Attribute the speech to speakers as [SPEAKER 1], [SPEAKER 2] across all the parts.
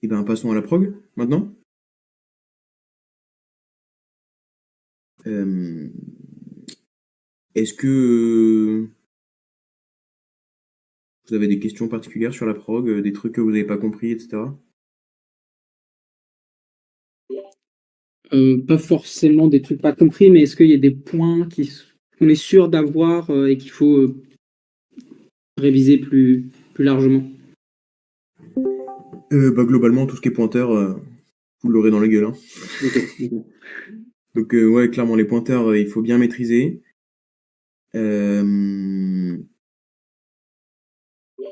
[SPEAKER 1] Et ben passons à la prog maintenant. Euh, Est-ce que vous avez des questions particulières sur la prog, des trucs que vous n'avez pas compris, etc.
[SPEAKER 2] Pas forcément des trucs pas compris, mais est-ce qu'il y a des points qu'on est sûr d'avoir et qu'il faut réviser plus largement?
[SPEAKER 1] Bah, globalement, tout ce qui est pointeur, vous l'aurez dans la gueule, hein.
[SPEAKER 2] Ok, ok.
[SPEAKER 1] Donc ouais, clairement, les pointeurs, il faut bien maîtriser. Euh,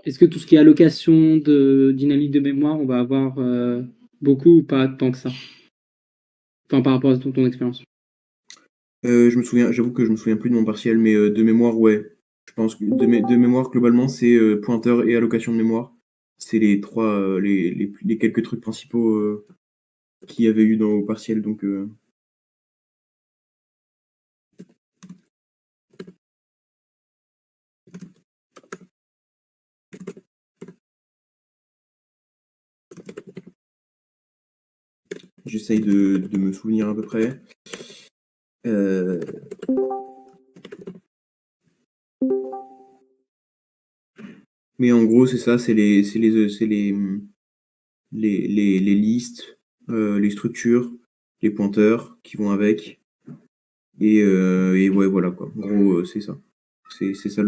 [SPEAKER 2] Est-ce que tout ce qui est allocation de dynamique de mémoire, on va avoir beaucoup ou pas tant que ça? Enfin, par rapport à ton expérience.
[SPEAKER 1] je me souviens, j'avoue que je me souviens plus de mon partiel, mais de mémoire, ouais. Je pense que de mémoire, globalement, c'est pointeur et allocation de mémoire. C'est les trois, les quelques trucs principaux qu'il y avait eu dans au partiel. Donc j'essaye de me souvenir à peu près. Euh, mais en gros, c'est ça, les listes, les structures, les pointeurs qui vont avec. Et ouais, voilà quoi. En gros, c'est ça. C'est ça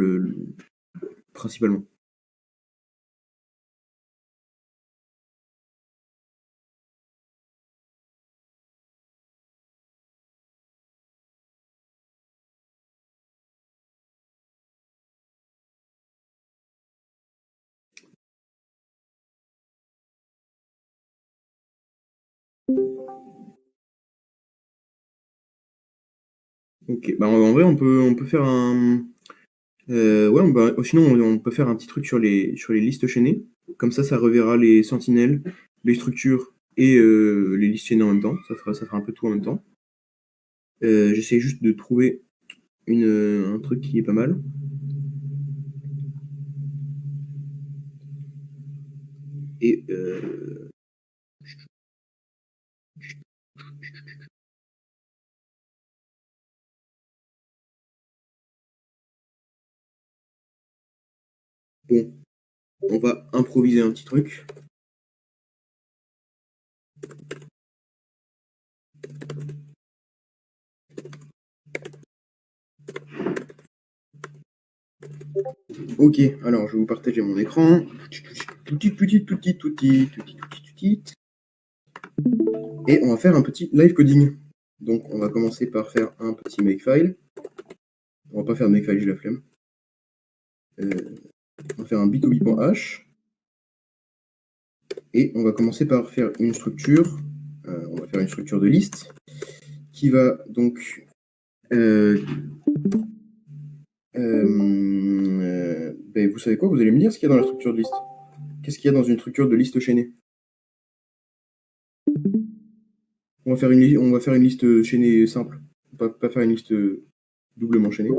[SPEAKER 1] principalement. Ok, bah en vrai, on peut faire un. Ouais, sinon, on peut faire un petit truc sur les listes chaînées. Comme ça reverra les sentinelles, les structures et les listes chaînées en même temps. Ça fera un peu tout en même temps. J'essaie juste de trouver un truc qui est pas mal. Et bon, on va improviser un petit truc. Ok, alors je vais vous partager mon écran. Tout. Et on va faire un petit live coding. Donc on va commencer par faire un petit makefile. On va pas faire de makefile, j'ai la flemme. On va faire un bitobi.h. Et on va commencer par faire une structure. On va faire une structure de liste qui va donc. Ben, vous savez quoi? Vous allez me dire ce qu'il y a dans la structure de liste. Qu'est-ce qu'il y a dans une structure de liste chaînée? On va faire une liste chaînée simple. Pas faire une liste doublement chaînée.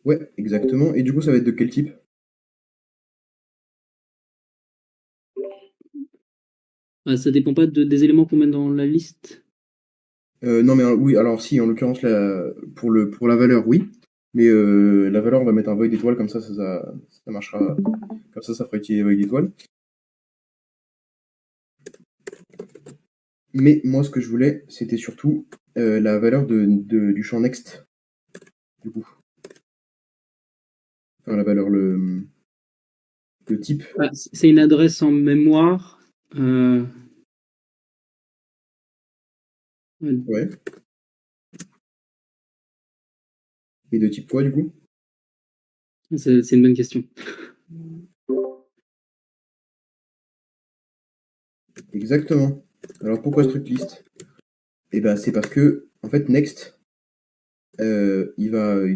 [SPEAKER 1] Ouais, exactement. Et du coup, ça va être de quel type?
[SPEAKER 2] Ça dépend pas des éléments qu'on met dans la liste.
[SPEAKER 1] Non, mais oui, alors si, en l'occurrence, pour la valeur, oui. Mais la valeur, on va mettre un void d'étoile, comme ça marchera. Comme ça fera utiliser void d'étoile. Mais moi, ce que je voulais, c'était surtout la valeur du champ next, du coup. Enfin, la valeur, le type.
[SPEAKER 2] C'est une adresse en mémoire. Euh,
[SPEAKER 1] Ouais. Et de type quoi, du coup?
[SPEAKER 2] c'est une bonne question.
[SPEAKER 1] Exactement. Alors pourquoi struct list? Eh ben, c'est parce que, en fait, next, il va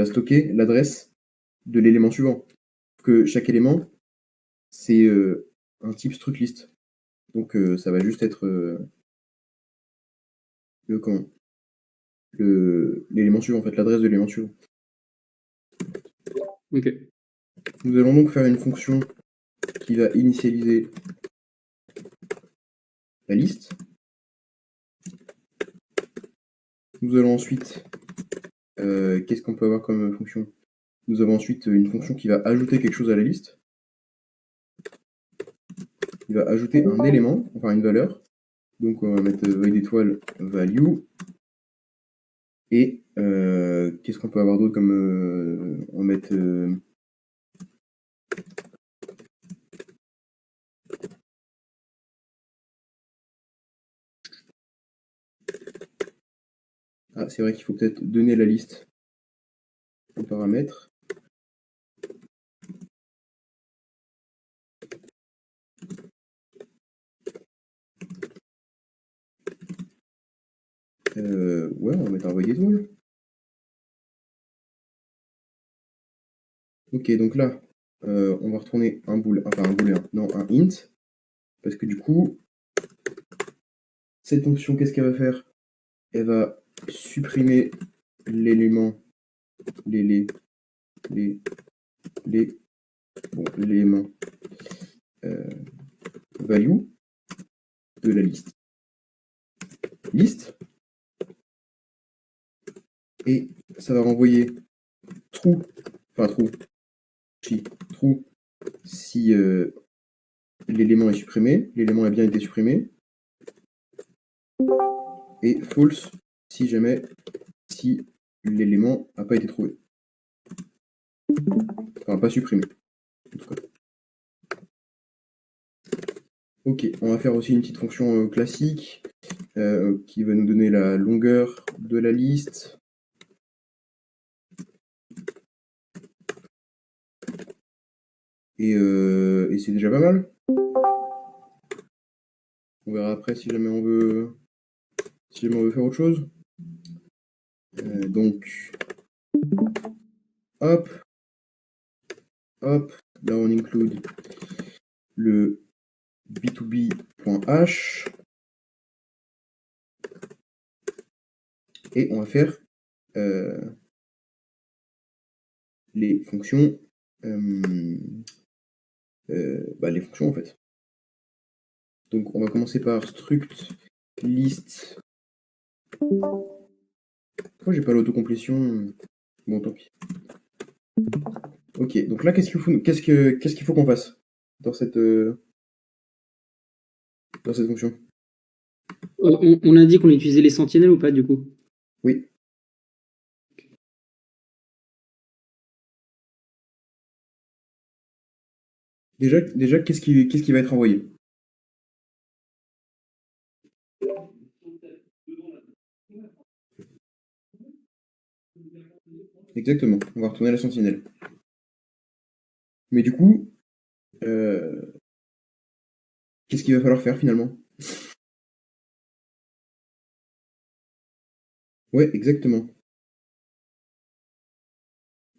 [SPEAKER 1] stocker l'adresse de l'élément suivant. Que chaque élément, c'est un type struct list. Donc ça va juste être comment? L'élément suivant, en fait, l'adresse de l'élément suivant.
[SPEAKER 2] Ok.
[SPEAKER 1] Nous allons donc faire une fonction qui va initialiser la liste. Nous allons ensuite, qu'est-ce qu'on peut avoir comme fonction? Nous avons ensuite une fonction qui va ajouter quelque chose à la liste. Il va ajouter un élément, enfin une valeur. Donc on va mettre void étoile value. Et qu'est-ce qu'on peut avoir d'autre comme on va mettre ah, c'est vrai qu'il faut peut-être donner la liste en paramètre. Ouais, on va mettre un void étoile. Ok, donc là, on va retourner un booléen, non, un int. Parce que du coup, cette fonction, qu'est-ce qu'elle va faire? Elle va supprimer l'élément, les, les, l'élément value de la liste. Liste. Et ça va renvoyer true, enfin true si l'élément est supprimé, l'élément a bien été supprimé, et false si jamais si l'élément n'a pas été trouvé. Enfin, pas supprimé, en tout cas. Ok, on va faire aussi une petite fonction classique qui va nous donner la longueur de la liste. Et c'est déjà pas mal. On verra après si jamais on veut faire autre chose. Donc, hop, là on include le b2b.h et on va faire les fonctions, les fonctions en fait. Donc on va commencer par struct list. Pourquoi j'ai pas l'autocomplétion? Bon, tant pis. Ok, donc là qu'est-ce qu'il faut qu'on fasse dans cette fonction?
[SPEAKER 2] On a dit qu'on utilisait les sentinelles ou pas du coup?
[SPEAKER 1] Oui. Déjà qu'est-ce qui va être envoyé? Exactement, on va retourner à la sentinelle. Mais du coup, qu'est-ce qu'il va falloir faire finalement? Ouais, exactement.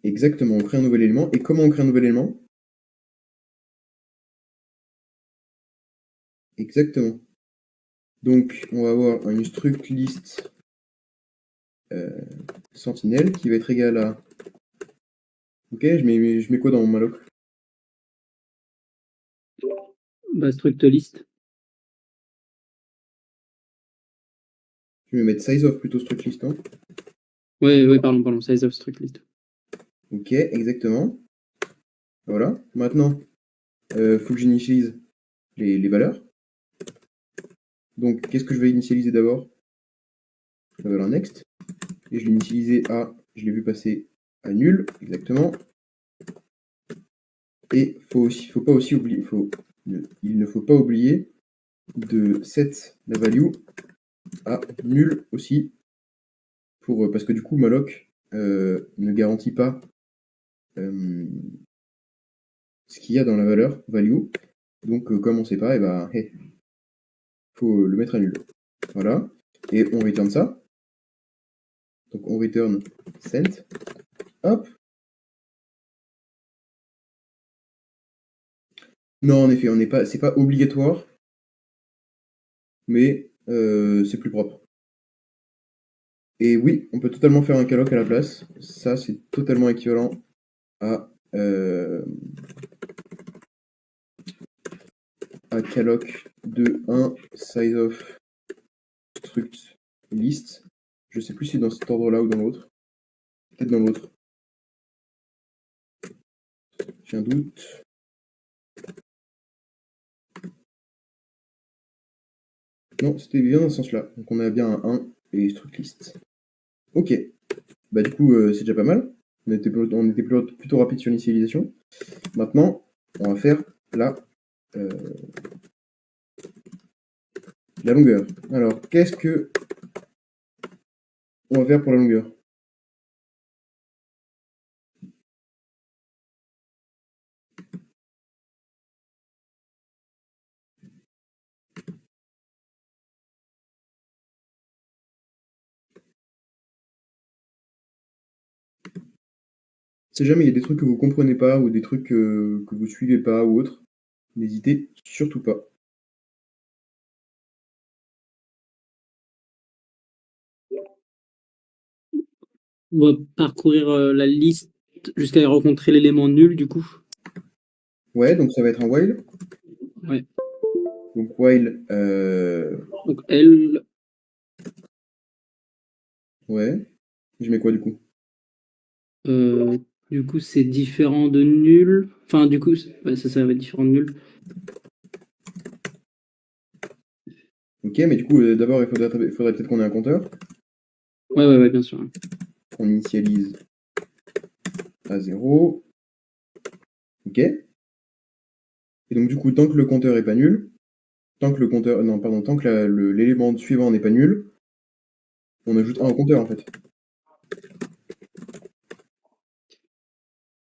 [SPEAKER 1] Exactement, on crée un nouvel élément. Et comment on crée un nouvel élément? Exactement. Donc, on va avoir une struct list sentinelle qui va être égale à... Ok, je mets quoi dans mon malloc?
[SPEAKER 2] Bah, struct list.
[SPEAKER 1] Je vais mettre size of plutôt struct list, hein.
[SPEAKER 2] Ouais, pardon, size of struct list.
[SPEAKER 1] Ok, exactement. Voilà. Maintenant, faut que j'initialise les valeurs. Donc, qu'est-ce que je vais initialiser d'abord? La valeur next. Et je l'ai initialisé à... Je l'ai vu passer à nul, exactement. Et il ne faut pas oublier de set la value à nul aussi, parce que du coup malloc ne garantit pas ce qu'il y a dans la valeur value. Donc comme on sait pas, et ben faut le mettre à nul. Voilà. Et on return ça. Donc on return sent. Hop. Non, en effet, c'est pas obligatoire, mais c'est plus propre. Et oui, on peut totalement faire un calloc à la place. Ça, c'est totalement équivalent à calloc de 1 size of struct list. Je sais plus si c'est dans cet ordre-là ou dans l'autre. Peut-être dans l'autre. J'ai un doute. Non, c'était bien dans ce sens-là. Donc on a bien un 1 et struct list. Ok. Bah du coup, c'est déjà pas mal. On était plutôt rapide sur l'initialisation. Maintenant, on va faire euh, la longueur. Alors, qu'est-ce que on va faire pour la longueur? Si jamais il y a des trucs que vous comprenez pas ou des trucs que vous suivez pas ou autre, n'hésitez surtout pas.
[SPEAKER 2] On va parcourir la liste jusqu'à rencontrer l'élément nul, du coup.
[SPEAKER 1] Ouais, donc ça va être un while.
[SPEAKER 2] Ouais.
[SPEAKER 1] Donc while,
[SPEAKER 2] Donc L,
[SPEAKER 1] ouais. Je mets quoi du coup?
[SPEAKER 2] du coup, c'est différent de nul. Enfin, du coup, ouais, ça va être différent de nul.
[SPEAKER 1] Ok, mais du coup, d'abord, il faudrait peut-être qu'on ait un compteur.
[SPEAKER 2] Ouais, bien sûr.
[SPEAKER 1] On initialise à 0. Ok. Et donc du coup, tant que le compteur est pas nul, tant que le compteur, non, pardon, tant que l'élément suivant n'est pas nul, on ajoute un au compteur en fait.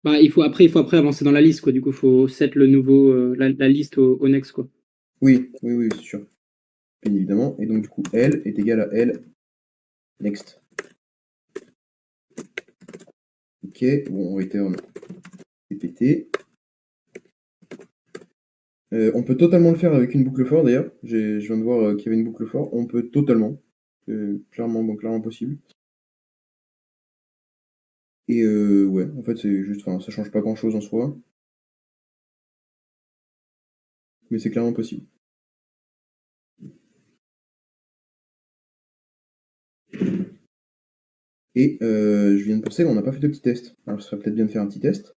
[SPEAKER 2] Bah, il faut après avancer dans la liste, quoi. Du coup, il faut set le nouveau, la liste au next, quoi.
[SPEAKER 1] Oui, c'est sûr. Bien évidemment. Et donc du coup, L est égal à L next. Ok, bon, on return TPT. On peut totalement le faire avec une boucle for d'ailleurs. Je viens de voir qu'il y avait une boucle for. On peut totalement. Clairement possible. Et ouais, en fait, c'est juste, enfin, ça change pas grand chose en soi. Mais c'est clairement possible. Et je viens de penser qu'on n'a pas fait de petit test. Alors, ce serait peut-être bien de faire un petit test.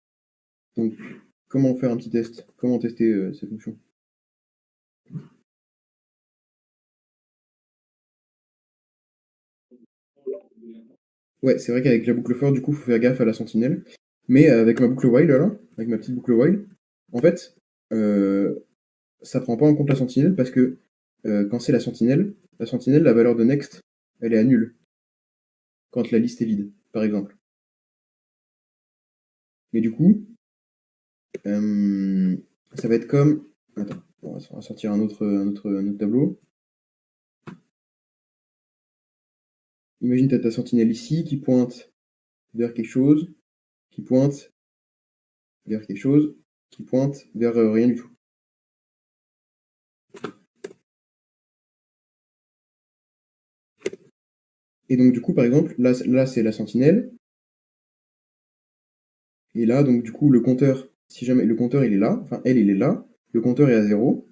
[SPEAKER 1] Donc, comment faire un petit test? Comment tester ces fonctions? Ouais, c'est vrai qu'avec la boucle for, du coup, il faut faire gaffe à la sentinelle. Mais avec ma boucle while, là, avec ma petite boucle while, en fait, ça prend pas en compte la sentinelle parce que quand c'est la sentinelle, la valeur de next, elle est à nulle quand la liste est vide, par exemple. Mais du coup, ça va être comme. Attends, on va sortir un autre tableau. Imagine, tu as ta sentinelle ici qui pointe vers quelque chose, qui pointe vers quelque chose, qui pointe vers rien du tout. Et donc, du coup, par exemple, là c'est la sentinelle. Et là, donc, du coup, le compteur, si jamais le compteur il est là, enfin, il est là, le compteur est à 0.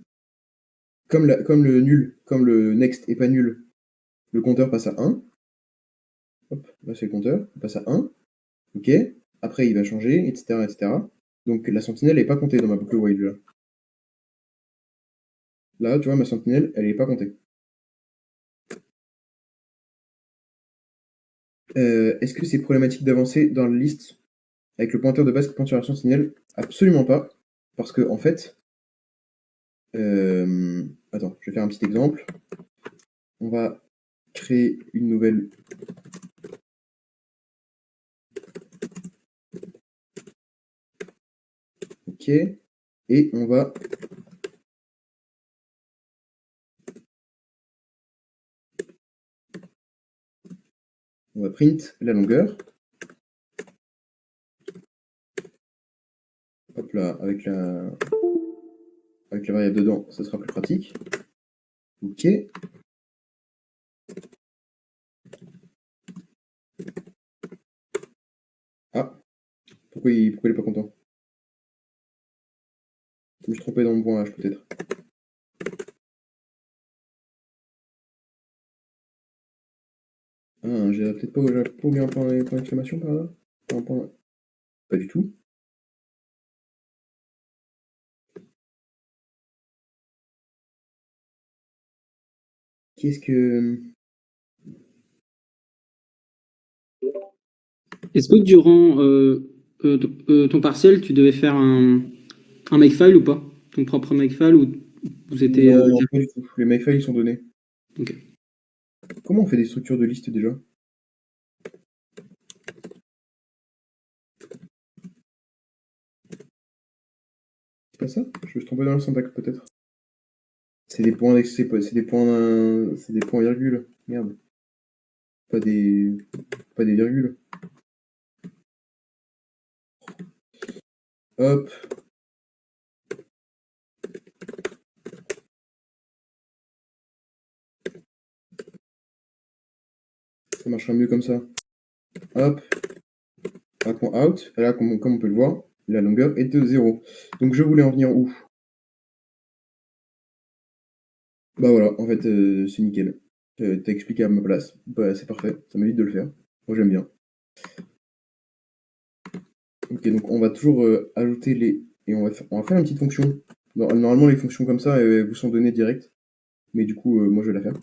[SPEAKER 1] Comme le nul, comme le next est pas nul, le compteur passe à 1. Hop, là c'est le compteur, il passe à 1. Ok. Après, il va changer, etc., etc. Donc, la sentinelle n'est pas comptée dans ma boucle while là. Là, tu vois, ma sentinelle, elle n'est pas comptée. Est-ce que c'est problématique d'avancer dans la liste avec le pointeur de base qui pointe sur la sentinelle? Absolument pas. Parce que, en fait, attends, je vais faire un petit exemple. On va créer une nouvelle. Ok. Et on va print la longueur. Hop là, avec la variable dedans, ça sera plus pratique. Ok. Pourquoi il est pas content? Je me suis trompé dans mon point H peut-être. Ah, j'avais pas oublié un point d'exclamation par là? Un point pas du tout. Qu'est-ce que
[SPEAKER 2] Est-ce que durant ton partiel, tu devais faire un makefile ou pas? Ton propre makefile ou vous étiez
[SPEAKER 1] non, non, pas du tout. Les makefiles, ils sont donnés.
[SPEAKER 2] Ok.
[SPEAKER 1] Comment on fait des structures de liste déjà? C'est pas ça? Je me suis trompé dans la syntaxe peut-être. C'est des points c'est des points virgules. Merde. Pas des pas des virgules. Hop, ça marchera mieux comme ça. Hop, un point out. Et là, comme on peut le voir, la longueur est de 0. Donc je voulais en venir où? Bah voilà, en fait, c'est nickel. Tu expliqué à ma place. Bah, c'est parfait, ça m'évite de le faire. Moi j'aime bien. OK, donc on va toujours, ajouter les et on va faire une petite fonction. Normalement les fonctions comme ça, vous sont données direct, mais du coup, moi je vais la faire.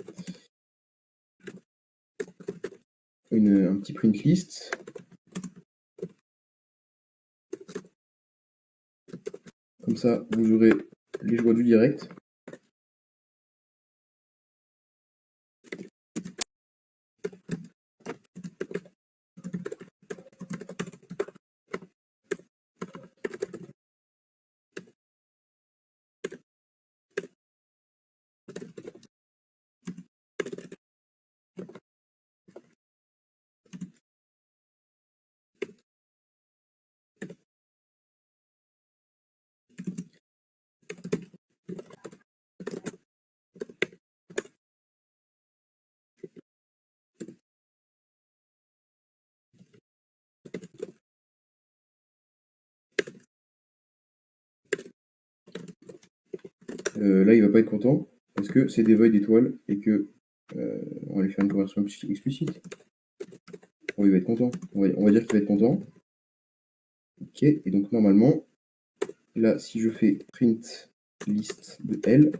[SPEAKER 1] Un petit print list. Comme ça, vous aurez les joies du direct. Là, il va pas être content parce que c'est des void étoiles et que, on va lui faire une conversion explicite. Bon, il va être content. On va dire qu'il va être content. OK, et donc normalement, là, si je fais print list de L,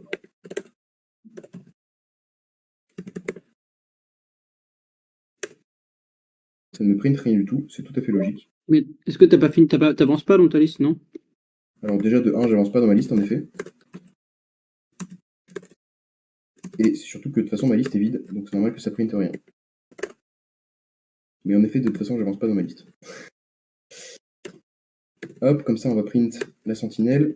[SPEAKER 1] ça ne me print rien du tout, c'est tout à fait logique.
[SPEAKER 2] Mais est-ce que t'as pas fini, t'avances pas dans ta liste, non?
[SPEAKER 1] Alors déjà de 1, j'avance pas dans ma liste en effet. Et c'est surtout que de toute façon ma liste est vide, donc c'est normal que ça printe rien. Mais en effet, de toute façon, j'avance pas dans ma liste. Hop, comme ça on va print la sentinelle.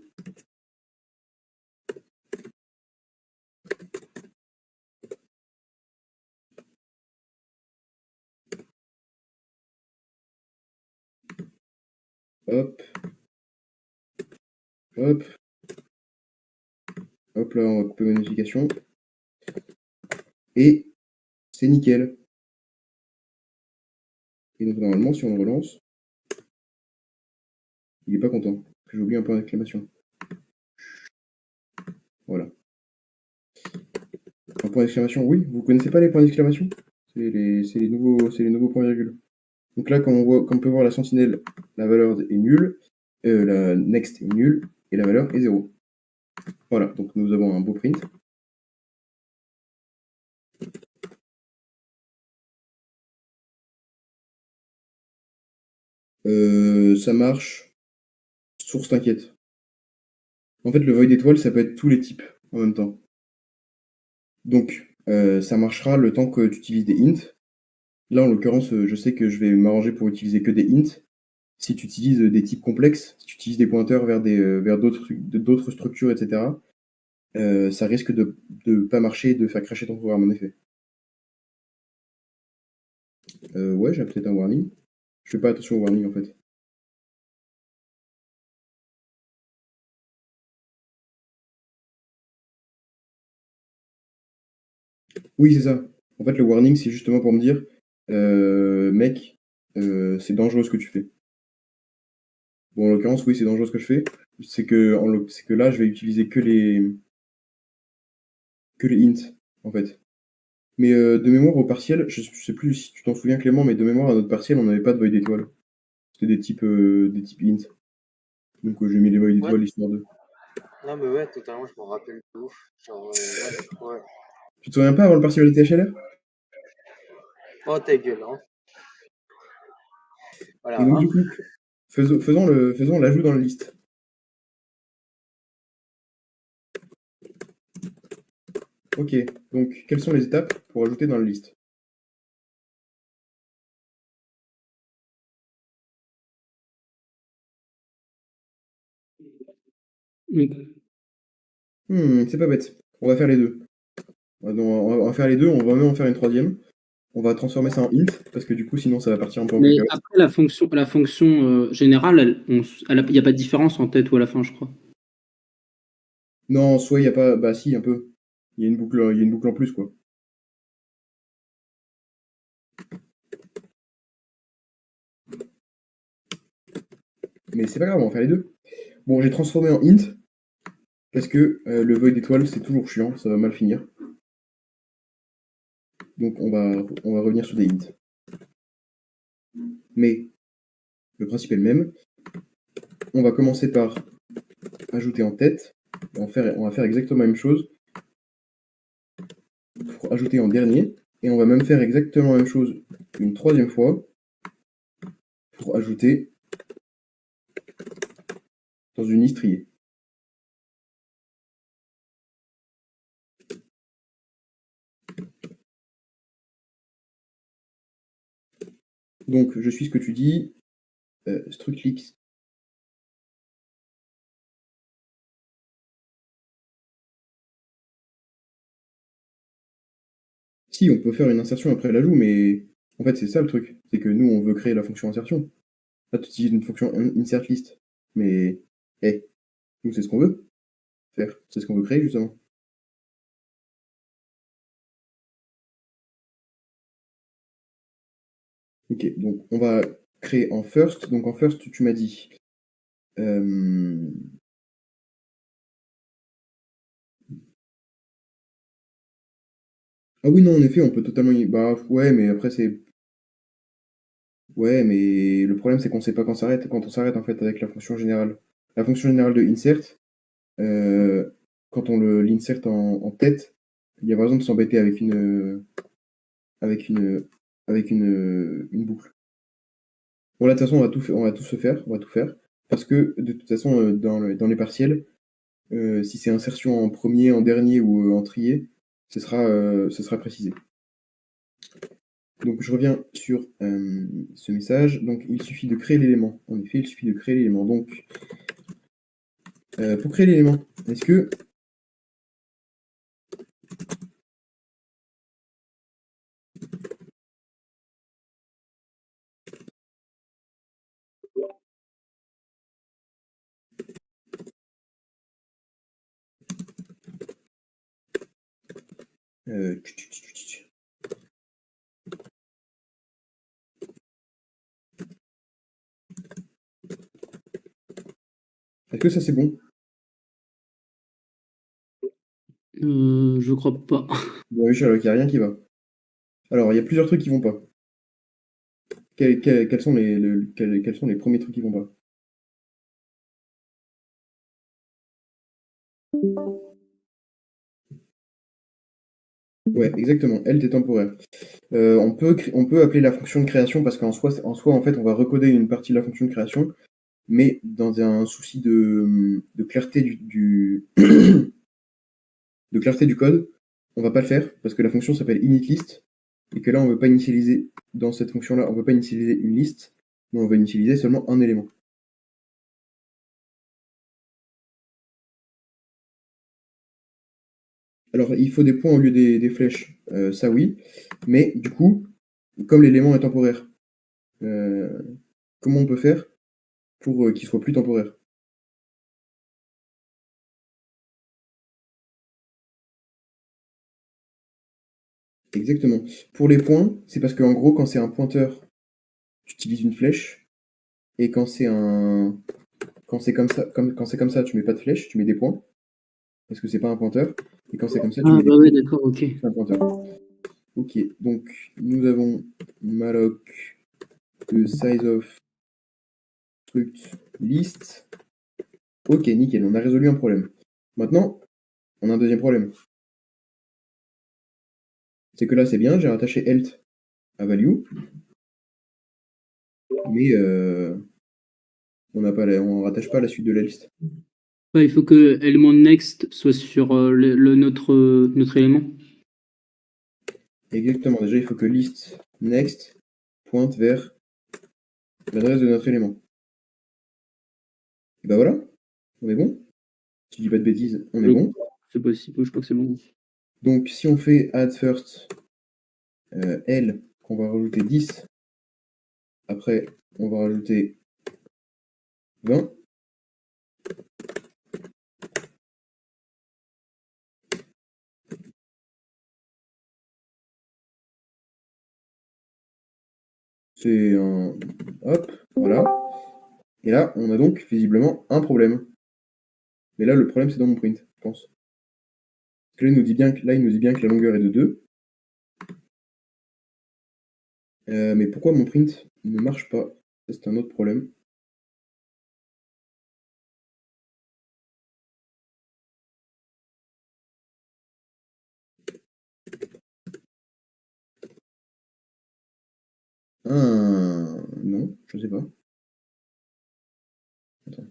[SPEAKER 1] Hop. Hop. Hop là, on va couper ma notification. Et c'est nickel. Et donc normalement, si on le relance, il est pas content. Parce que j'ai oublié un point d'exclamation. Voilà. Un point d'exclamation, oui, vous connaissez pas les points d'exclamation? C'est les nouveaux points virgules. Donc là, comme on peut voir la sentinelle, la valeur est nulle, la next est nulle, et la valeur est 0. Voilà, donc nous avons un beau print. Ça marche. Source t'inquiète. En fait, le void étoile, ça peut être tous les types en même temps. Donc, ça marchera le temps que tu utilises des ints. Là, en l'occurrence, je sais que je vais m'arranger pour utiliser que des ints. Si tu utilises des types complexes, si tu utilises des pointeurs vers d'autres structures, etc., ça risque de pas marcher et de faire crasher ton programme, en effet. Ouais, j'ai peut-être un warning. Je fais pas attention au warning, en fait. Oui, c'est ça. En fait, le warning, c'est justement pour me dire, mec, c'est dangereux ce que tu fais. Bon, en l'occurrence, oui, c'est dangereux ce que je fais. C'est que là, je vais utiliser que les ints, en fait. Mais de mémoire au partiel, je sais plus si tu t'en souviens Clément, mais de mémoire à notre partiel, on n'avait pas de void d'étoiles. C'était des types int. Donc j'ai mis les void
[SPEAKER 3] Ouais.
[SPEAKER 1] d'étoiles histoire de.
[SPEAKER 3] Non, mais ouais, totalement, je m'en rappelle de ouf. Genre, ouais.
[SPEAKER 1] Tu te souviens pas avant le partiel de THLR?
[SPEAKER 3] Oh, ta gueule, hein.
[SPEAKER 1] Et
[SPEAKER 3] Voilà,
[SPEAKER 1] donc
[SPEAKER 3] hein.
[SPEAKER 1] du coup, faisons l'ajout dans la liste. Ok, donc quelles sont les étapes pour ajouter dans la liste?
[SPEAKER 2] Donc,
[SPEAKER 1] C'est pas bête. On va faire les deux. On va faire les deux, on va même en faire une troisième. On va transformer ça en int, parce que du coup, sinon, ça va partir un peu en
[SPEAKER 2] mais
[SPEAKER 1] cacahuète.
[SPEAKER 2] après, la fonction générale, il n'y a pas de différence en tête ou à la fin, je crois.
[SPEAKER 1] Non, soit il n'y a pas. Bah si, un peu. Il y a une boucle en plus, quoi. Mais c'est pas grave, on va faire les deux. Bon, j'ai transformé en int, parce que le void d'étoile, c'est toujours chiant, ça va mal finir. Donc on va revenir sur des ints. Mais le principe est le même. On va commencer par ajouter en tête. On va faire exactement la même chose pour ajouter en dernier. Et on va même faire exactement la même chose une troisième fois pour ajouter dans une liste triée. Donc je suis ce que tu dis. Structlix. Si, on peut faire une insertion après l'ajout, mais en fait c'est ça le truc. C'est que nous on veut créer la fonction insertion. Là tu utilises une fonction insert list. Mais nous c'est ce qu'on veut faire. C'est ce qu'on veut créer justement. Ok, donc on va créer en first. Donc en first, tu m'as dit. Ah oui, non, en effet, on peut totalement Bah ouais, mais après c'est. Ouais, mais le problème c'est qu'on sait pas quand on s'arrête en fait avec la fonction générale. La fonction générale de insert, euh, quand on l'insert en tête, il y a pas besoin de s'embêter avec une une boucle. Bon là de toute façon on va tout se faire, on va tout faire. Parce que de toute façon, dans les partiels, si c'est insertion en premier, en dernier ou en trié, ce sera précisé. Donc je reviens sur ce message. Donc il suffit de créer l'élément. En effet, il suffit de créer l'élément. Donc pour créer l'élément, est-ce que euh, est-ce que ça c'est bon?
[SPEAKER 2] Je crois pas.
[SPEAKER 1] Bien vu, Sherlock, il n'y a rien qui va. Alors, il y a plusieurs trucs qui vont pas. Quels sont quels sont les premiers trucs qui vont pas? Ouais, exactement. Elt est temporaire. On peut appeler la fonction de création parce en soi, en fait, on va recoder une partie de la fonction de création, mais dans un souci de clarté de clarté du code, on va pas le faire parce que la fonction s'appelle initlist et que là, on veut pas initialiser dans cette fonction-là, on veut pas initialiser une liste, mais on va initialiser seulement un élément. Alors, il faut des points au lieu des flèches, ça oui, mais du coup, comme l'élément est temporaire, euh, comment on peut faire pour qu'il soit plus temporaire? Exactement. Pour les points, c'est parce qu'en gros, quand c'est un pointeur, tu utilises une flèche, et quand c'est quand c'est comme ça, quand c'est comme ça, tu mets pas de flèche, tu mets des points, parce que c'est pas un pointeur. Et quand c'est comme ça, tu
[SPEAKER 2] Ah
[SPEAKER 1] mets des
[SPEAKER 2] bah ouais, d'accord, ok.
[SPEAKER 1] c'est un pointeur. Ok, donc nous avons malloc de size of struct list. Ok, nickel, on a résolu un problème. Maintenant, on a un deuxième problème. C'est que là, c'est bien, j'ai rattaché health à value, mais on rattache pas la suite de la liste.
[SPEAKER 2] Ouais, il faut que élément next soit sur notre élément.
[SPEAKER 1] Exactement, déjà, il faut que list next pointe vers l'adresse de notre élément. Et bah voilà, on est bon. Si je dis pas de bêtises, on est bon.
[SPEAKER 2] C'est possible, je crois que c'est bon.
[SPEAKER 1] Donc si on fait add first L, qu'on va rajouter 10, après on va rajouter 20, c'est un... hop, voilà. Et là, on a donc visiblement un problème. Mais là, le problème, c'est dans mon print, je pense. Parce que là, il nous dit bien que la longueur est de 2. Mais pourquoi mon print ne marche pas? Ça, c'est un autre problème. Ah, non, je sais pas. Attends.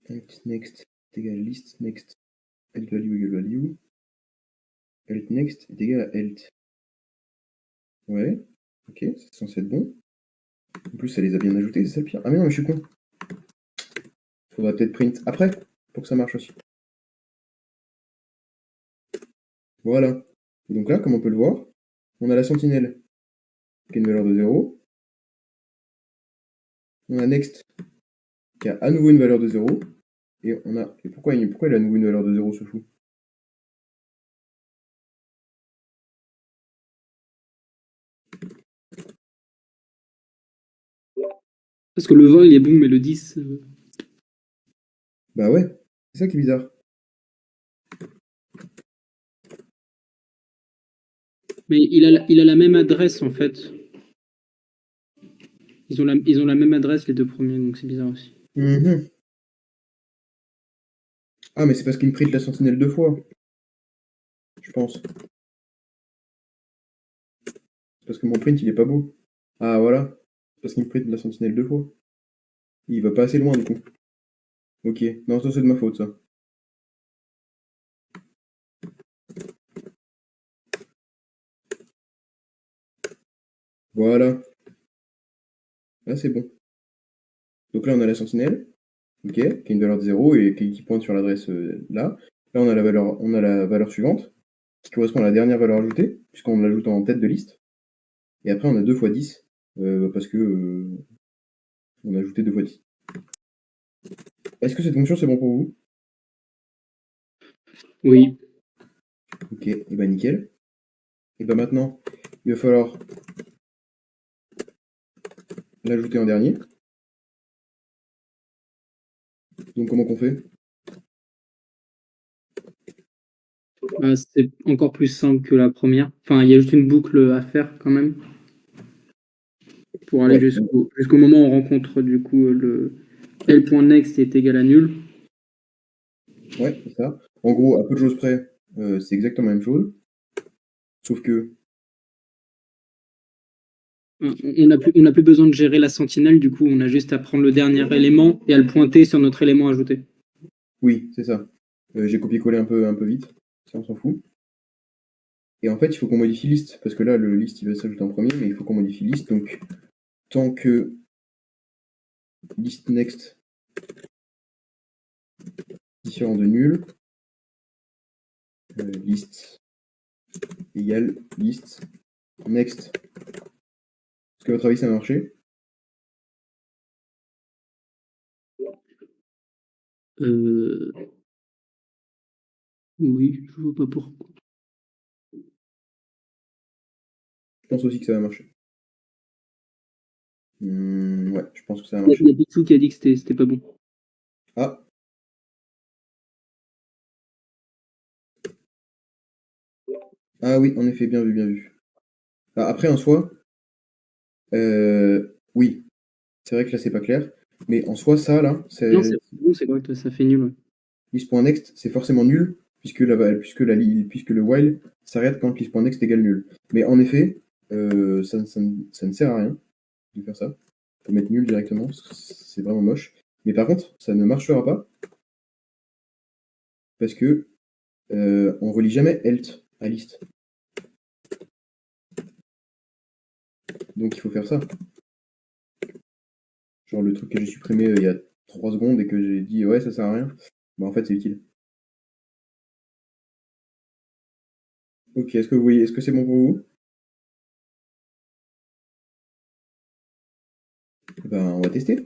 [SPEAKER 1] Alt next est égal à list next alt value égale value. Alt next est égal à alt. Ouais, ok, c'est censé être bon. En plus, ça les a bien ajoutés, c'est ça le pire. Ah mais non, mais je suis con. Faudrait peut-être print après pour que ça marche aussi. Voilà. Et donc là, comme on peut le voir, on a la sentinelle qui a une valeur de 0. On a next qui a à nouveau une valeur de 0. Et on a. Et pourquoi il a à nouveau une valeur de 0 ce fou?
[SPEAKER 2] Parce que le 20 il est bon, mais le 10.
[SPEAKER 1] Bah ouais, c'est ça qui est bizarre.
[SPEAKER 2] Mais il a la même adresse en fait. Ils ont la même adresse les deux premiers, donc c'est bizarre aussi.
[SPEAKER 1] Mhm. Ah mais c'est parce qu'il me print la sentinelle deux fois. Je pense. C'est parce que mon print il est pas beau. Ah voilà. C'est parce qu'il me print la sentinelle deux fois. Il va pas assez loin du coup. Ok. Non, ça c'est de ma faute ça. Voilà. Là c'est bon. Donc là on a la sentinelle. Ok. Qui a une valeur de 0 et qui pointe sur l'adresse là. Là on a la valeur suivante. Qui correspond à la dernière valeur ajoutée. Puisqu'on l'ajoute en tête de liste. Et après on a 2 fois 10. Parce que on a ajouté 2 fois 10. Est-ce que cette fonction c'est bon pour vous?
[SPEAKER 2] Oui.
[SPEAKER 1] Ok, et bah nickel. Et bah maintenant, il va falloir l'ajouter en dernier. Donc comment qu'on fait?
[SPEAKER 2] Bah, c'est encore plus simple que la première. Enfin, il y a juste une boucle à faire quand même pour aller
[SPEAKER 1] Ouais,
[SPEAKER 2] jusqu'au moment où on rencontre du coup le L.next est égal à nul.
[SPEAKER 1] ouais, c'est ça. En gros, à peu de choses près, c'est exactement la même chose. Sauf que,
[SPEAKER 2] On n'a plus besoin de gérer la sentinelle, du coup, on a juste à prendre le dernier élément et à le pointer sur notre élément ajouté.
[SPEAKER 1] oui, c'est ça. J'ai copié-collé un peu vite. Ça, on s'en fout. Et en fait, il faut qu'on modifie list. Parce que là, le list, il va s'ajouter en premier, mais il faut qu'on modifie list. Donc, tant que list next différent de nul, list égale list next. Est-ce que votre avis, ça a marché?
[SPEAKER 2] Euh, Oui, je vois pas pourquoi.
[SPEAKER 1] Je pense aussi que ça va marcher. Ouais, je pense que ça va
[SPEAKER 2] Il y
[SPEAKER 1] marcher.
[SPEAKER 2] a Picsou qui a dit que c'était pas bon.
[SPEAKER 1] Ah! Ah oui, en effet, bien vu, bien vu. Bah, après, en soi, oui, c'est vrai que là, c'est pas clair, mais en soi, ça, là,
[SPEAKER 2] Non,
[SPEAKER 1] c'est
[SPEAKER 2] c'est bon, c'est correct, ça fait nul, ouais.
[SPEAKER 1] list.next, c'est forcément nul, puisque le while s'arrête quand list.next égale nul. Mais en effet, ça ne sert à rien de faire ça. Faut mettre nul directement, parce que c'est vraiment moche. Mais par contre, ça ne marchera pas, parce que on relie jamais elt à list. Donc il faut faire ça. Genre le truc que j'ai supprimé il y a 3 secondes et que j'ai dit ouais ça sert à rien. Bah en fait c'est utile. Ok, est-ce que vous voyez, est-ce que c'est bon pour vous? Ben on va tester.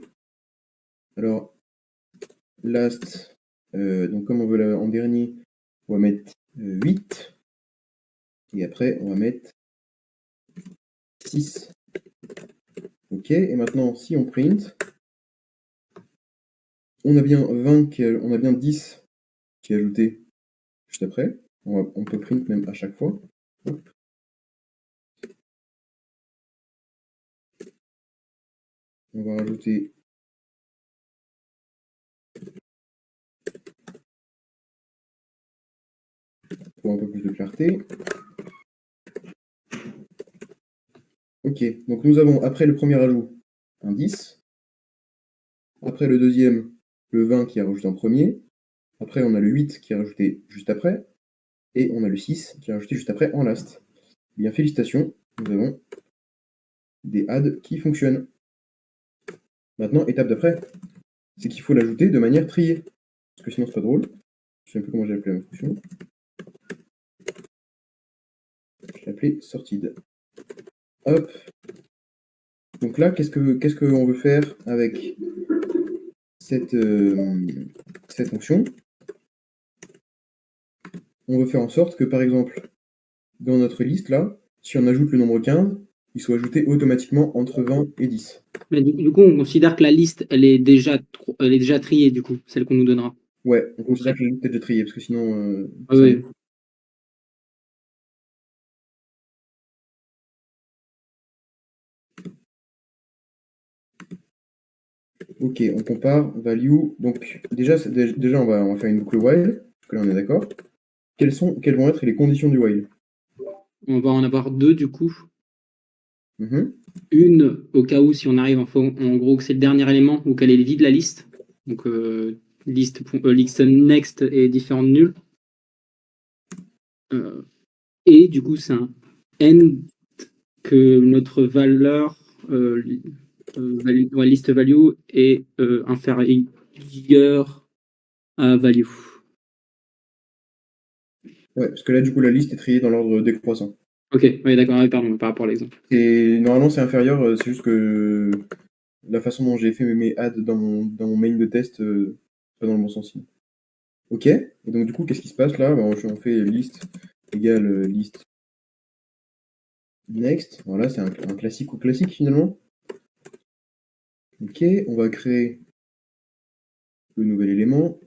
[SPEAKER 1] Alors last, donc comme on veut en dernier, on va mettre 8 et après on va mettre 6. Ok, et maintenant si on print, on a bien 20 on a bien 10 qui est ajouté juste après. On peut print même à chaque fois. Hop. On va rajouter pour un peu plus de clarté. Ok, donc nous avons après le premier ajout un 10, après le deuxième le 20 qui est rajouté en premier, après on a le 8 qui est rajouté juste après, et on a le 6 qui est rajouté juste après en last. Eh bien félicitations, nous avons des adds qui fonctionnent. Maintenant, étape d'après, c'est qu'il faut l'ajouter de manière triée, parce que sinon c'est pas drôle. Je sais un peu comment j'ai appelé la fonction. Je l'ai appelé sorted. Hop. Donc là, qu'est-ce qu'on veut faire avec cette, cette fonction? On veut faire en sorte que, par exemple, dans notre liste, là, si on ajoute le nombre 15, il soit ajouté automatiquement entre 20 et 10.
[SPEAKER 2] Mais du coup, on considère que la liste, elle est déjà triée, du coup, celle qu'on nous donnera.
[SPEAKER 1] Ouais, on considère que la liste est déjà triée, parce que sinon,
[SPEAKER 2] Ah ouais.
[SPEAKER 1] ok, on compare value. Donc déjà, déjà on va faire une boucle while, parce que là on est d'accord. Quelles vont être les conditions du while?
[SPEAKER 2] On va en avoir deux, du coup.
[SPEAKER 1] Mhm.
[SPEAKER 2] Une, au cas où, si on arrive en gros, que c'est le dernier élément, ou qu'elle est vide la liste. Donc, list next est différent de nul. Et du coup, c'est un end que notre valeur, ouais, list value est inférieure à value.
[SPEAKER 1] Ouais, parce que là, du coup, la liste est triée dans l'ordre décroissant.
[SPEAKER 2] Ok, ouais, d'accord, ouais, pardon, par rapport à l'exemple.
[SPEAKER 1] Et normalement, c'est inférieur, c'est juste que la façon dont j'ai fait mes adds dans mon main de test, pas dans le bon sens. Sinon. Ok, et donc du coup, qu'est-ce qui se passe là? Ben, on fait liste égale liste next. Voilà, c'est un classique ou classique finalement. Ok, on va créer le nouvel élément.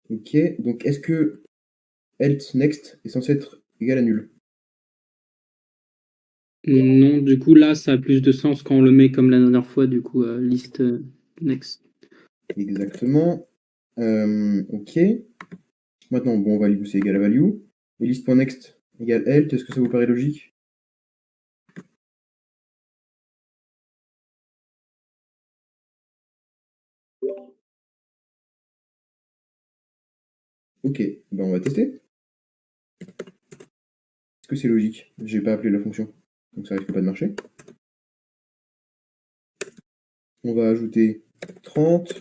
[SPEAKER 1] Ok, donc est-ce que else next est censé être égal à nul?
[SPEAKER 2] Non, du coup, là, ça a plus de sens quand on le met comme la dernière fois, du coup, list next.
[SPEAKER 1] Exactement. Ok. Maintenant, bon, value c'est égal à value. Et list.next égale else, est-ce que ça vous paraît logique? Ok, ben on va tester. Est-ce que c'est logique? J'ai pas appelé la fonction, donc ça risque pas de marcher. On va ajouter 30.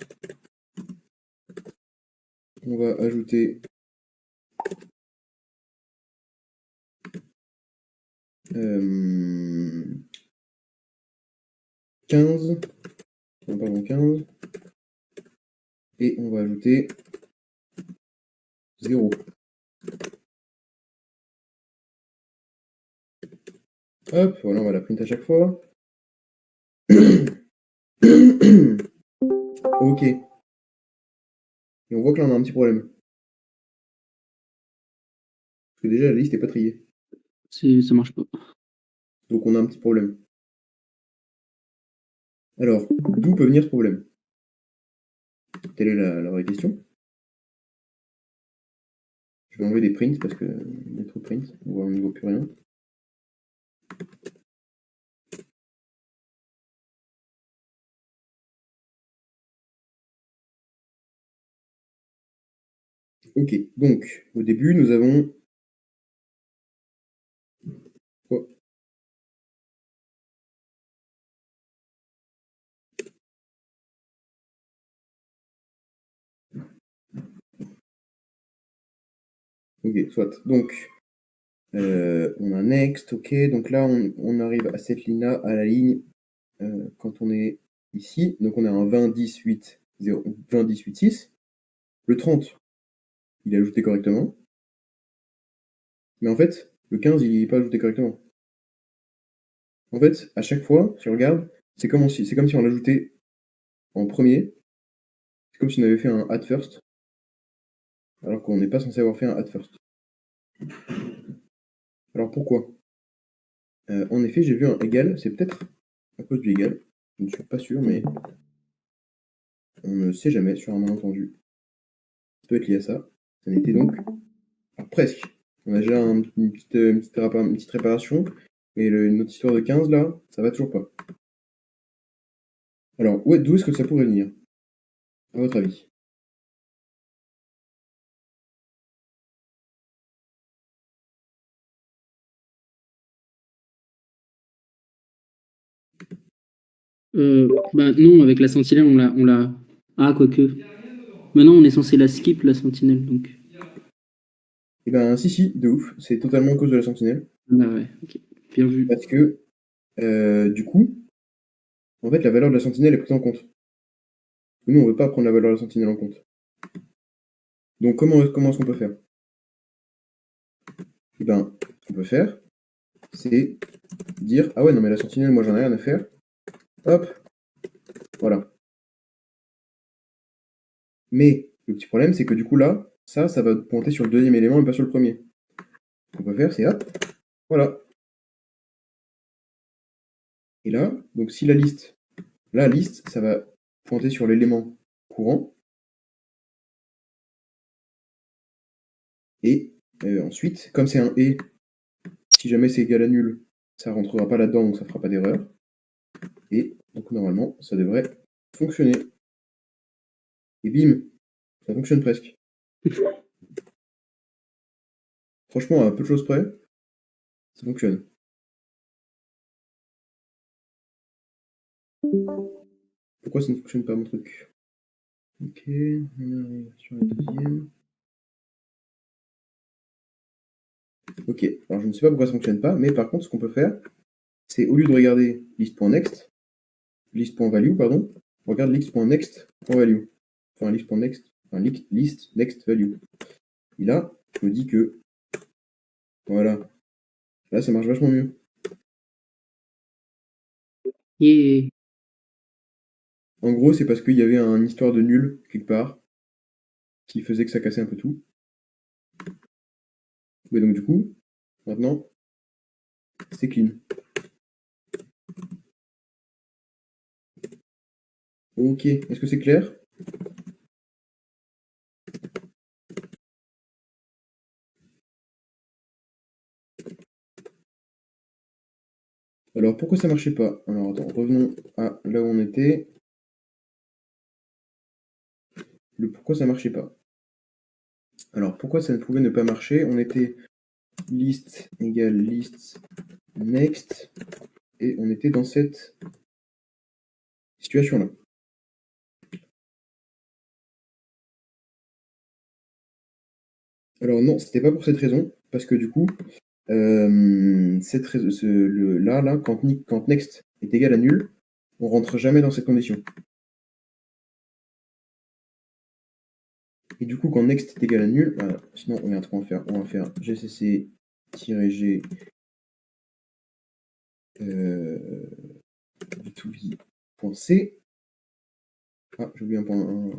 [SPEAKER 1] On va ajouter 15. Non, pardon, 15. et on va ajouter 0. Hop, voilà, on va la print à chaque fois. Ok. Et on voit que là, on a un petit problème. Parce que déjà, la liste n'est pas triée.
[SPEAKER 2] Ça marche pas.
[SPEAKER 1] Donc, on a un petit problème. Alors, d'où peut venir ce problème? Telle est la vraie question. Je vais enlever des prints parce qu'il y a trop de prints. On ne voit plus rien. Ok, donc, au début, nous avons... Quoi? Ok, soit. Donc, on a next, ok. Donc là, on arrive à cette ligne-là, à la ligne, quand on est ici. Donc on a un 20, 10, 8, 0, 20, 10, 8, 6. Le 30, il est ajouté correctement. Mais en fait, le 15, il n'est pas ajouté correctement. En fait, à chaque fois, si on regarde, c'est comme si on l'ajoutait en premier. C'est comme si on avait fait un add first, alors qu'on n'est pas censé avoir fait un add first. Alors pourquoi? En effet, j'ai vu un égal, c'est peut-être à cause du égal. Je ne suis pas sûr, mais on ne sait jamais sur un malentendu. Ça peut être lié à ça. Ça n'était donc... Alors, presque. On a déjà une petite réparation, mais notre histoire de 15, là, ça va toujours pas. Alors, ouais, d'où est-ce que ça pourrait venir, à votre avis?
[SPEAKER 2] Bah non, avec la sentinelle, on l'a. Ah, quoique. Maintenant, on est censé la skip, la sentinelle, donc.
[SPEAKER 1] Eh ben, si, de ouf. C'est totalement à cause de la sentinelle.
[SPEAKER 2] Ah ouais, ok. Bien vu.
[SPEAKER 1] Parce que, du coup, en fait, la valeur de la sentinelle est prise en compte. Nous, on veut pas prendre la valeur de la sentinelle en compte. Donc, comment est-ce qu'on peut faire? Eh ben, ce qu'on peut faire, c'est dire, ah ouais, non, mais la sentinelle, moi, j'en ai rien à faire. Hop, voilà. Mais, le petit problème, c'est que du coup, là, ça va pointer sur le deuxième élément et pas sur le premier. Ce qu'on peut faire, c'est hop, voilà. Et là, donc si la liste, ça va pointer sur l'élément courant. Et ensuite, comme c'est un et, si jamais c'est égal à nul, ça rentrera pas là-dedans, donc ça fera pas d'erreur. Et donc normalement, ça devrait fonctionner. Et bim, ça fonctionne presque. Franchement, à peu de choses près, ça fonctionne. Pourquoi ça ne fonctionne pas mon truc? Ok, on arrive sur la deuxième. Ok, alors je ne sais pas pourquoi ça ne fonctionne pas, mais par contre, ce qu'on peut faire, c'est au lieu de regarder list.next, list.value, pardon, on regarde list.next.value. Enfin, list.next, enfin, list next value. Et là, je me dis que, voilà, là, ça marche vachement mieux.
[SPEAKER 2] Yeah.
[SPEAKER 1] En gros, c'est parce qu'il y avait une histoire de nul, quelque part, qui faisait que ça cassait un peu tout. Mais donc, du coup, maintenant, c'est clean. Ok, est-ce que c'est clair? Alors, pourquoi ça marchait pas? Alors, attends, revenons à là où on était. Le pourquoi ça marchait pas. Alors, pourquoi ça ne pouvait ne pas marcher? On était list égale list next, et on était dans cette situation-là. Alors non, c'était pas pour cette raison, parce que du coup, là, quand next est égal à nul, on rentre jamais dans cette condition. Et du coup, quand next est égal à nul, voilà. Sinon, regarde ce qu'on va faire. On va faire gcc-g b2b.c. Ah, j'ai oublié un point.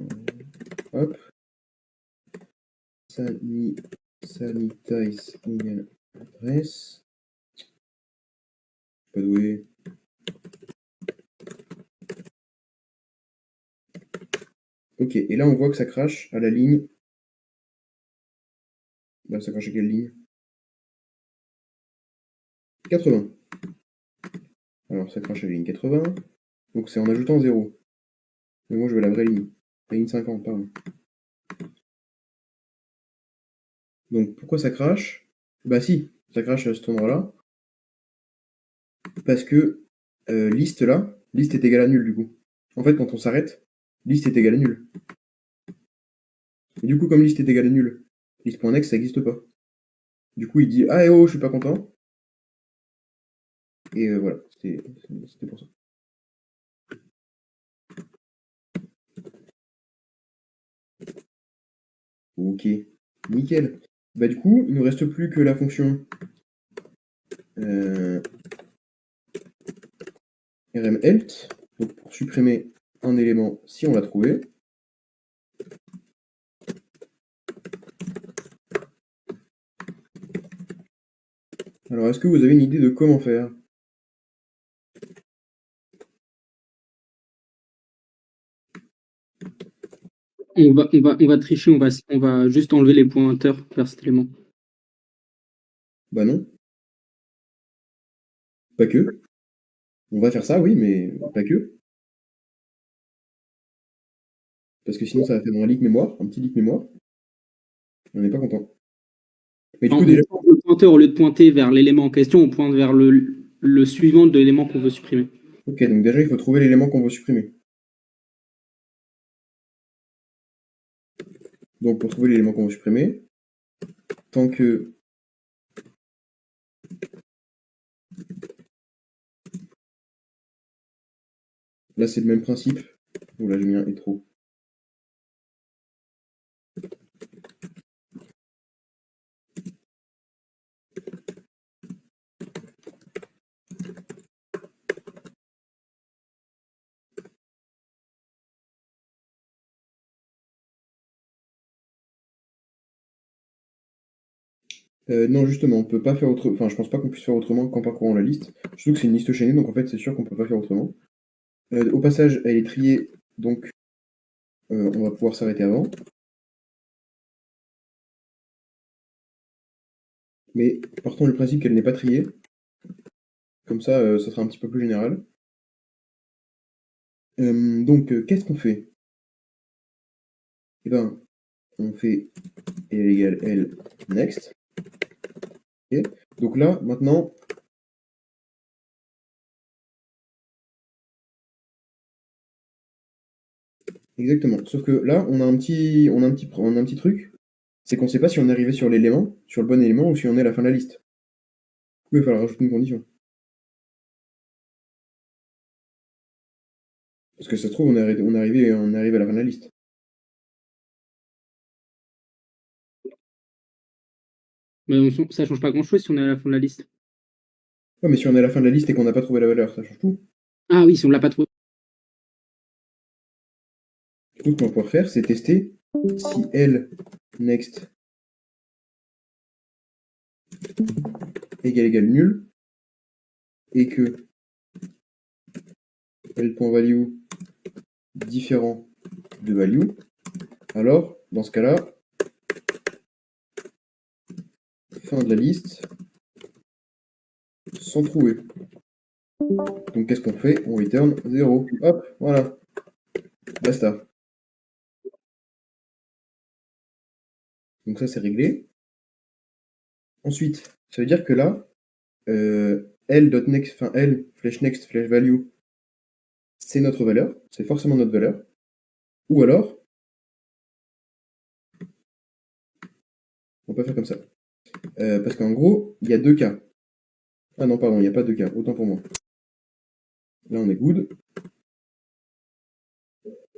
[SPEAKER 1] Hop. Sanitize email adresse. Pas doué. Ok, et là on voit que ça crache à la ligne. Là, ça crache à quelle ligne? 80. Alors ça crache à la ligne 80. Donc c'est en ajoutant 0. Mais moi je veux la vraie ligne. La ligne 50, pardon. Donc pourquoi ça crache? Bah si, ça crache à cet endroit-là. Parce que liste là, liste est égale à nul du coup. En fait, quand on s'arrête, liste est égale à nul. Et du coup, comme liste est égale à nul, liste.next ça n'existe pas. Du coup, il dit ah oh, je suis pas content. Et voilà, c'était pour ça. Ok, nickel. Bah du coup, il ne nous reste plus que la fonction rmelt, donc pour supprimer un élément si on l'a trouvé. Alors, est-ce que vous avez une idée de comment faire?
[SPEAKER 2] On va tricher, on va juste enlever les pointeurs vers cet élément.
[SPEAKER 1] Bah non. Pas que. On va faire ça, oui, mais pas que. Parce que sinon, ça va faire un leak mémoire, un petit leak mémoire. On n'est pas content. Mais du coup, déjà.
[SPEAKER 2] Le pointeur, au lieu de pointer vers l'élément en question, on pointe vers le suivant de l'élément qu'on veut supprimer.
[SPEAKER 1] Ok, donc déjà, il faut trouver l'élément qu'on veut supprimer. Donc, pour trouver l'élément qu'on veut supprimer, tant que là, c'est le même principe. Oh là, j'ai mis un et trop. Non, justement, on peut pas faire autrement. Enfin, je pense pas qu'on puisse faire autrement qu'en parcourant la liste. Surtout que c'est une liste chaînée, donc en fait, c'est sûr qu'on peut pas faire autrement. Au passage, elle est triée, donc on va pouvoir s'arrêter avant. Mais partons du principe qu'elle n'est pas triée. Comme ça, ça sera un petit peu plus général. Donc, qu'est-ce qu'on fait? Eh ben, on fait L égale L next. Okay. Donc là, maintenant, exactement. Sauf que là, on a un petit truc. C'est qu'on ne sait pas si on est arrivé sur l'élément, sur le bon élément, ou si on est à la fin de la liste. Du coup, il va falloir rajouter une condition. Parce que ça se trouve, on est arrivé à la fin de la liste.
[SPEAKER 2] Mais ça change pas grand-chose si on est à la fin de la liste.
[SPEAKER 1] Ouais, mais si on est à la fin de la list et qu'on n'a pas trouvé la valeur, ça change tout.
[SPEAKER 2] Ah oui, si on l'a pas trouvé.
[SPEAKER 1] Du coup, ce qu'on va pouvoir faire, c'est tester si L next égale nul et que L.value différent de value, alors, dans ce cas-là, fin de la liste sans trouver. Donc qu'est-ce qu'on fait? On return 0. Hop, voilà. Basta. Donc ça, c'est réglé. Ensuite, ça veut dire que là, L.next, enfin L, flèche next, flèche value, c'est notre valeur, c'est forcément notre valeur. Ou alors, on peut faire comme ça. Parce qu'en gros, il y a deux cas. Ah non, pardon, il n'y a pas deux cas, autant pour moi. Là, on est good.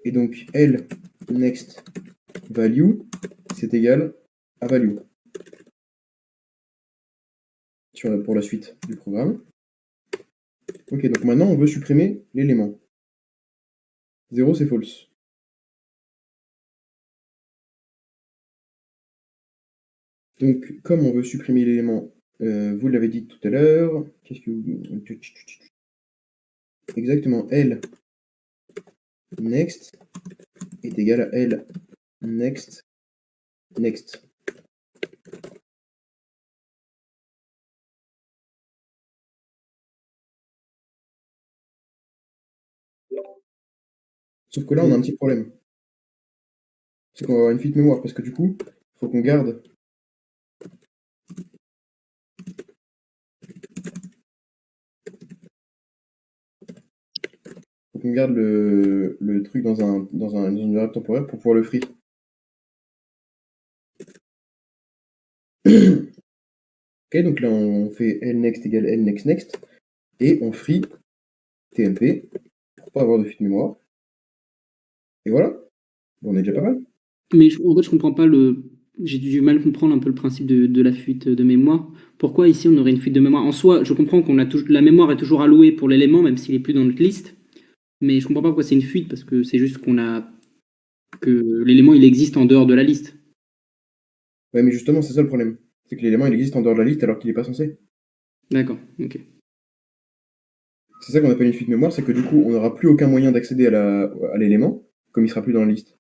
[SPEAKER 1] Et donc, L, next, value, c'est égal à value. Pour la suite du programme. Ok, donc maintenant on veut supprimer l'élément. 0 c'est false. Donc comme on veut supprimer l'élément, vous l'avez dit tout à l'heure, qu'est-ce que vous... Exactement, L next est égal à L next next. Sauf que là, on a un petit problème. C'est qu'on va avoir une fuite mémoire, parce que du coup, il faut qu'on garde le truc dans une variable temporaire pour pouvoir le free. Ok, donc là, on fait lnext égale lnext next, et on free tmp pour pas avoir de fuite mémoire. Et voilà, on est déjà pas mal.
[SPEAKER 2] Mais en fait, je comprends pas j'ai du mal à comprendre un peu le principe de la fuite de mémoire. Pourquoi ici on aurait une fuite de mémoire? En soi, je comprends la mémoire est toujours allouée pour l'élément, même s'il est plus dans notre liste. Mais je comprends pas pourquoi c'est une fuite, parce que c'est juste que l'élément il existe en dehors de la liste.
[SPEAKER 1] Ouais, mais justement, c'est ça le problème. C'est que l'élément, il existe en dehors de la liste alors qu'il n'est pas censé.
[SPEAKER 2] D'accord, ok.
[SPEAKER 1] C'est ça qu'on appelle une fuite mémoire, c'est que du coup, on n'aura plus aucun moyen d'accéder à l'élément, comme il sera plus dans la liste.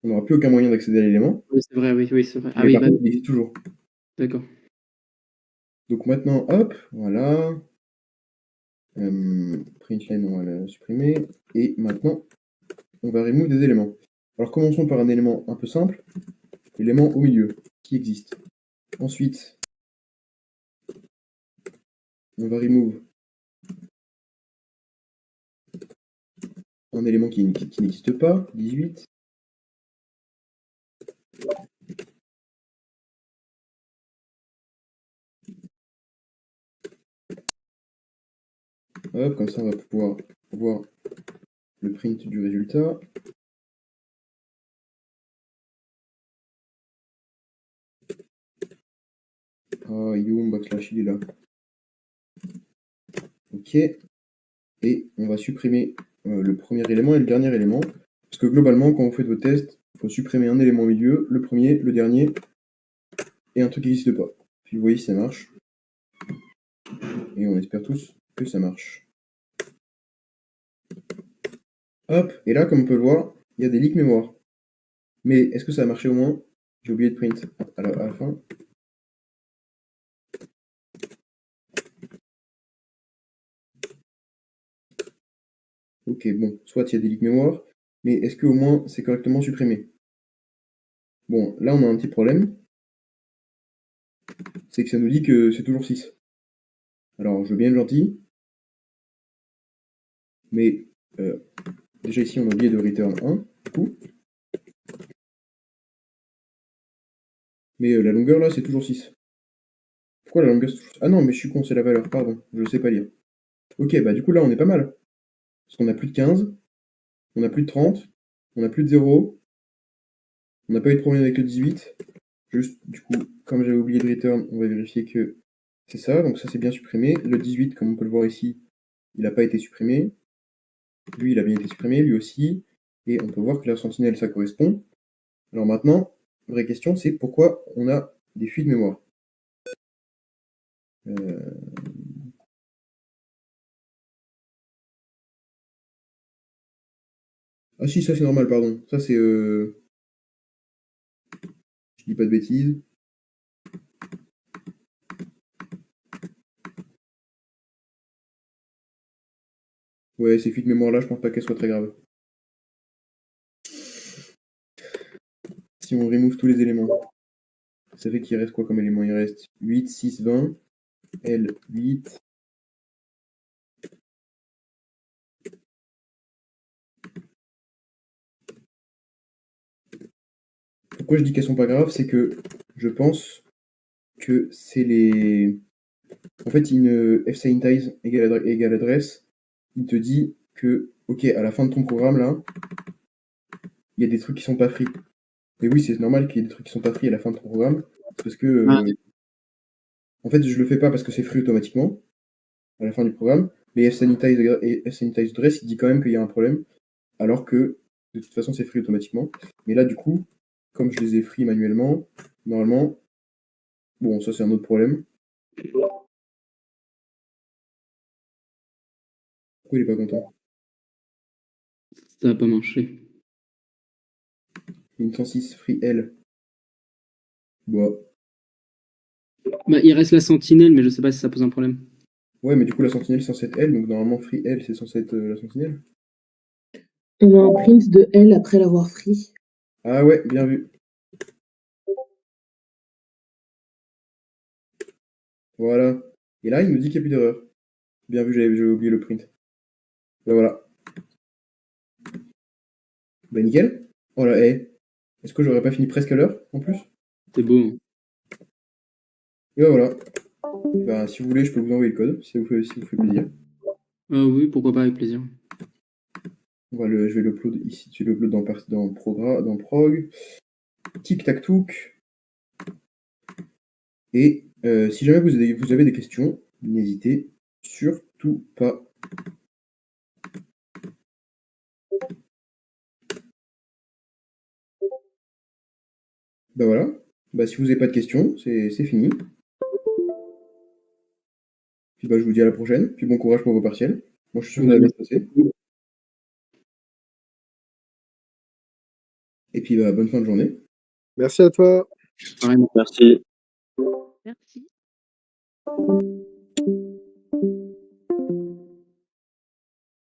[SPEAKER 1] On n'aura plus aucun moyen d'accéder à l'élément.
[SPEAKER 2] Oui, c'est vrai, oui, c'est vrai. Ah
[SPEAKER 1] Mais
[SPEAKER 2] oui,
[SPEAKER 1] par contre, il existe toujours.
[SPEAKER 2] d'accord.
[SPEAKER 1] Donc maintenant, hop, voilà. Println, on va la supprimer. Et maintenant, on va remove des éléments. Alors commençons par un élément un peu simple. L'élément au milieu, qui existe. Ensuite, on va remove un élément qui n'existe pas, 18. Hop, comme ça on va pouvoir voir le print du résultat. Ah, Youm, backslash, il est là. Ok. Et on va supprimer le premier élément et le dernier élément. Parce que globalement, quand vous faites vos tests, il faut supprimer un élément au milieu, le premier, le dernier, et un truc qui n'existe pas. Puis vous voyez si ça marche. Et on espère tous que ça marche. Hop, et là, comme on peut le voir, il y a des leaks mémoire. Mais est-ce que ça a marché au moins? J'ai oublié de print à la fin. Ok, bon, soit il y a des leaks mémoire, mais est-ce que au moins c'est correctement supprimé? Bon, là on a un petit problème. C'est que ça nous dit que c'est toujours 6. Alors, je veux bien être gentil, mais déjà ici on a oublié de return 1, du coup. Mais la longueur là, c'est toujours 6. Pourquoi la longueur c'est toujours 6? Ah non, mais je suis con, c'est la valeur, pardon, je sais pas lire. Ok, bah du coup là on est pas mal. Parce qu'on a plus de 15, on a plus de 30, on a plus de 0, on n'a pas eu de problème avec le 18. Juste, du coup, comme j'avais oublié de return, on va vérifier que c'est ça, donc ça c'est bien supprimé. Le 18, comme on peut le voir ici, il n'a pas été supprimé. Lui, il a bien été supprimé, lui aussi. Et on peut voir que la sentinelle, ça correspond. Alors maintenant, vraie question, c'est pourquoi on a des fuites de mémoire. Ah si, ça c'est normal, pardon. Ça c'est... Je dis pas de bêtises. Ouais, ces fuites de mémoire là, je pense pas qu'elles soient très graves. Si on remove tous les éléments, ça fait qu'il reste quoi comme élément? Il reste 8, 6, 20, L, 8. Pourquoi je dis qu'elles sont pas graves? C'est que je pense que c'est les... En fait, une fsignTies égale adresse, il te dit que, ok, à la fin de ton programme, là, il y a des trucs qui sont pas free. Et oui, c'est normal qu'il y ait des trucs qui sont pas pris à la fin de ton programme, parce que
[SPEAKER 2] Ah.
[SPEAKER 1] en fait, je le fais pas parce que c'est free automatiquement à la fin du programme, mais F-Sanitize Dress, il dit quand même qu'il y a un problème, alors que de toute façon, c'est free automatiquement. Mais là, du coup, comme je les ai free manuellement, normalement, bon, ça c'est un autre problème. Pourquoi il est pas content?
[SPEAKER 2] Ça va pas marcher.
[SPEAKER 1] Une 106 free L. Bah.
[SPEAKER 2] Bah, il reste la sentinelle, mais je sais pas si ça pose un problème.
[SPEAKER 1] Ouais, mais du coup, la sentinelle, c'est censé être L, donc normalement, free L, c'est censé être la sentinelle.
[SPEAKER 4] On a un print de L après l'avoir free.
[SPEAKER 1] Ah ouais, bien vu. Voilà. Et là, il nous dit qu'il n'y a plus d'erreur. Bien vu, j'avais oublié le print. Ben voilà. Ben nickel. Oh là, est-ce que j'aurais pas fini presque à l'heure, en plus?
[SPEAKER 2] C'est beau. Hein.
[SPEAKER 1] Et ben voilà. Ben, si vous voulez, je peux vous envoyer le code, si ça vous fait plaisir.
[SPEAKER 2] Oui, pourquoi pas, avec plaisir.
[SPEAKER 1] Je vais l'upload ici, tu l'upload dans prog. Tic tac touc. Et si jamais vous avez des questions, n'hésitez surtout pas. Ben voilà. Ben, si vous n'avez pas de questions, c'est fini. Puis bah, je vous dis à la prochaine. Puis bon courage pour vos partiels. Moi, je suis sûr que ça va bien se passer. Et puis bah, bonne fin de journée.
[SPEAKER 5] Merci à toi.
[SPEAKER 2] Pareil.
[SPEAKER 6] Merci.
[SPEAKER 7] Merci.